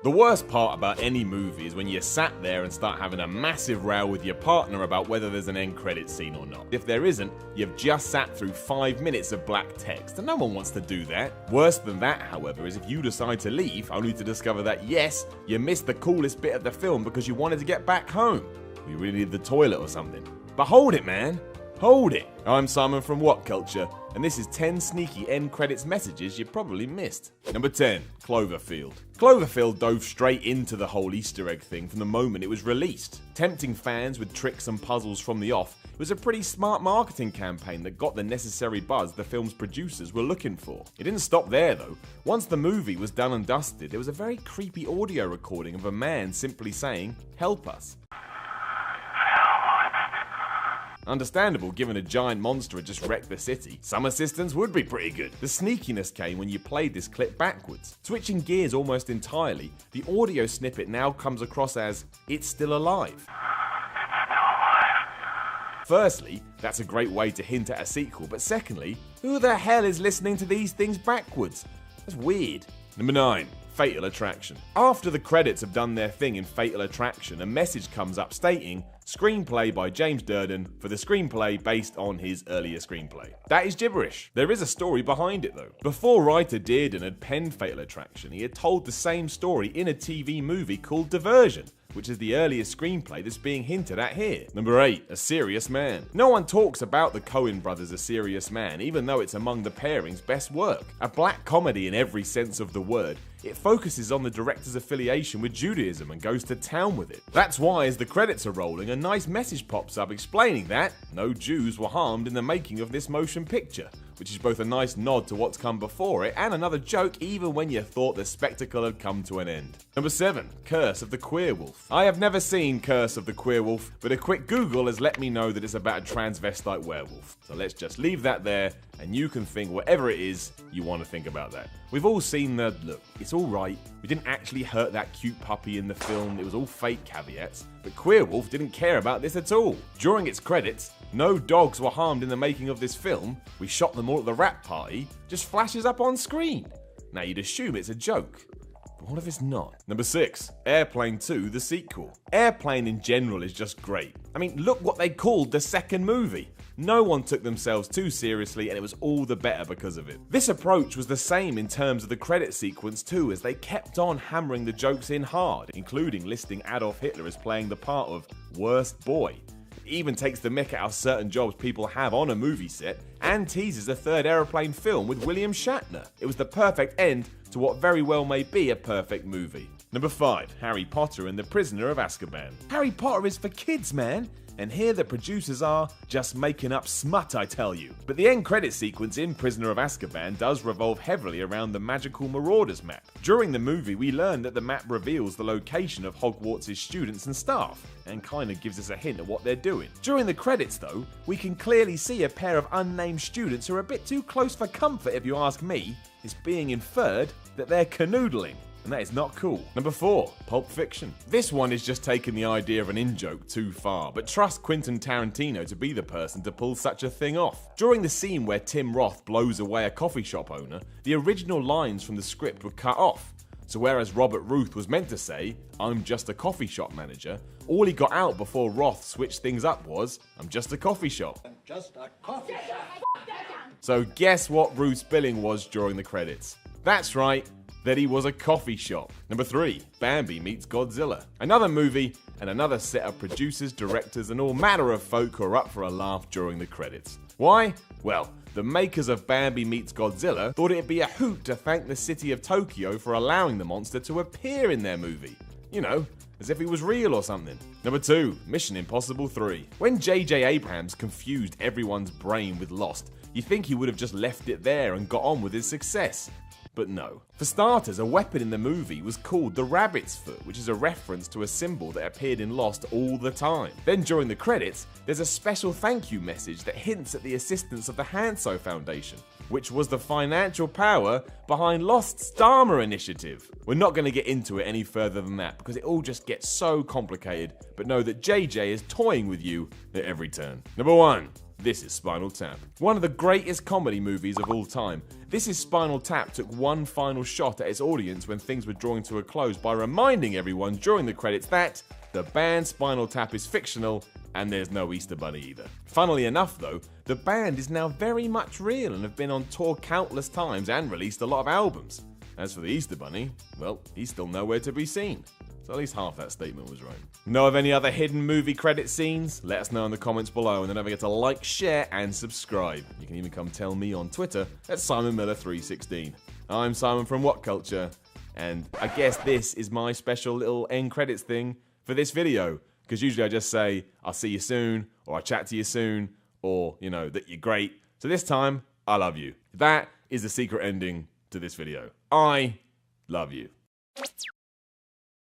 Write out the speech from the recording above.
The worst part about any movie is when you're sat there and start having a massive row with your partner about whether there's an end credit scene or not. If there isn't, you've just sat through 5 minutes of black text, and no one wants to do that. Worse than that, however, is if you decide to leave only to discover that yes, you missed the coolest bit of the film because you wanted to get back home. Or you really needed the toilet or something. But hold it, man. Hold it! I'm Simon from What Culture, and this is 10 sneaky end credits messages you probably missed. Number 10, Cloverfield. Cloverfield dove straight into the whole Easter egg thing from the moment it was released. Tempting fans with tricks and puzzles from the off, it was a pretty smart marketing campaign that got the necessary buzz the film's producers were looking for. It didn't stop there though. Once the movie was done and dusted, there was a very creepy audio recording of a man simply saying, "Help us." Understandable given a giant monster had just wrecked the city. Some assistance would be pretty good. The sneakiness came when you played this clip backwards. Switching gears almost entirely, the audio snippet now comes across as, "It's still alive." Firstly, that's a great way to hint at a sequel, but secondly, who the hell is listening to these things backwards? That's weird. Number 9. Fatal Attraction. After the credits have done their thing in Fatal Attraction, a message comes up stating, "Screenplay by James Durden for the screenplay based on his earlier screenplay." That is gibberish. There is a story behind it though. Before writer Dearden had penned Fatal Attraction, he had told the same story in a TV movie called Diversion, which is the earliest screenplay that's being hinted at here. Number 8, A Serious Man. No one talks about the Coen brothers' A Serious Man, even though it's among the pairing's best work. A black comedy in every sense of the word, it focuses on the director's affiliation with Judaism and goes to town with it. That's why as the credits are rolling, a nice message pops up explaining that no Jews were harmed in the making of this motion picture, which is both a nice nod to what's come before it and another joke even when you thought the spectacle had come to an end. Number 7, Curse of the Queer Wolf. I have never seen Curse of the Queer Wolf, but a quick Google has let me know that it's about a transvestite werewolf. So let's just leave that there, and you can think whatever it is you want to think about that. We've all seen the, look, it's alright, we didn't actually hurt that cute puppy in the film, it was all fake caveats, but Queer Wolf didn't care about this at all. During its credits, no dogs were harmed in the making of this film, we shot them all at the wrap party, just flashes up on screen. Now you'd assume it's a joke. But what if it's not? Number 6, Airplane 2, the sequel. Airplane in general is just great. I mean, look what they called the second movie. No one took themselves too seriously and it was all the better because of it. This approach was the same in terms of the credit sequence too, as they kept on hammering the jokes in hard, including listing Adolf Hitler as playing the part of worst boy. It even takes the mick out of certain jobs people have on a movie set and teases a third Aeroplane film with William Shatner. It was the perfect end to what very well may be a perfect movie. Number 5, Harry Potter and the Prisoner of Azkaban. Harry Potter is for kids, man. And here the producers are just making up smut, I tell you. But the end credit sequence in Prisoner of Azkaban does revolve heavily around the magical Marauders map. During the movie, we learn that the map reveals the location of Hogwarts' students and staff, and kinda gives us a hint at what they're doing. During the credits though, we can clearly see a pair of unnamed students who are a bit too close for comfort if you ask me. It's being inferred that they're canoodling. And that is not cool. Number 4, Pulp Fiction. This one is just taking the idea of an in-joke too far, but trust Quentin Tarantino to be the person to pull such a thing off. During the scene where Tim Roth blows away a coffee shop owner, the original lines from the script were cut off. So whereas Robert Ruth was meant to say, "I'm just a coffee shop manager," all he got out before Roth switched things up was, "I'm just a coffee shop." I'm just a coffee shop. So guess what Ruth's billing was during the credits? That's right, that he was a coffee shop. Number 3, Bambi meets Godzilla. Another movie and another set of producers, directors and all manner of folk who are up for a laugh during the credits. Why? Well, the makers of Bambi meets Godzilla thought it'd be a hoot to thank the city of Tokyo for allowing the monster to appear in their movie. You know, as if he was real or something. Number 2, Mission Impossible 3. When J.J. Abrams confused everyone's brain with Lost, you think he would have just left it there and got on with his success. But no. For starters, a weapon in the movie was called the Rabbit's Foot, which is a reference to a symbol that appeared in Lost all the time. Then during the credits, there's a special thank you message that hints at the assistance of the Hanso Foundation, which was the financial power behind Lost's Dharma Initiative. We're not going to get into it any further than that because it all just gets so complicated, but know that JJ is toying with you at every turn. Number 1. This is Spinal Tap, one of the greatest comedy movies of all time. This is Spinal Tap took one final shot at its audience when things were drawing to a close by reminding everyone during the credits that the band Spinal Tap is fictional and there's no Easter Bunny either. Funnily enough though, the band is now very much real and have been on tour countless times and released a lot of albums. As for the Easter Bunny, well, he's still nowhere to be seen. So at least half that statement was right. Know of any other hidden movie credit scenes? Let us know in the comments below, and then don't forget to like, share, and subscribe. You can even come tell me on Twitter at SimonMiller316. I'm Simon from What Culture, and I guess this is my special little end credits thing for this video, because usually I just say, I'll see you soon, or I'll chat to you soon, or, you know, that you're great. So this time, I love you. That is the secret ending to this video. I love you.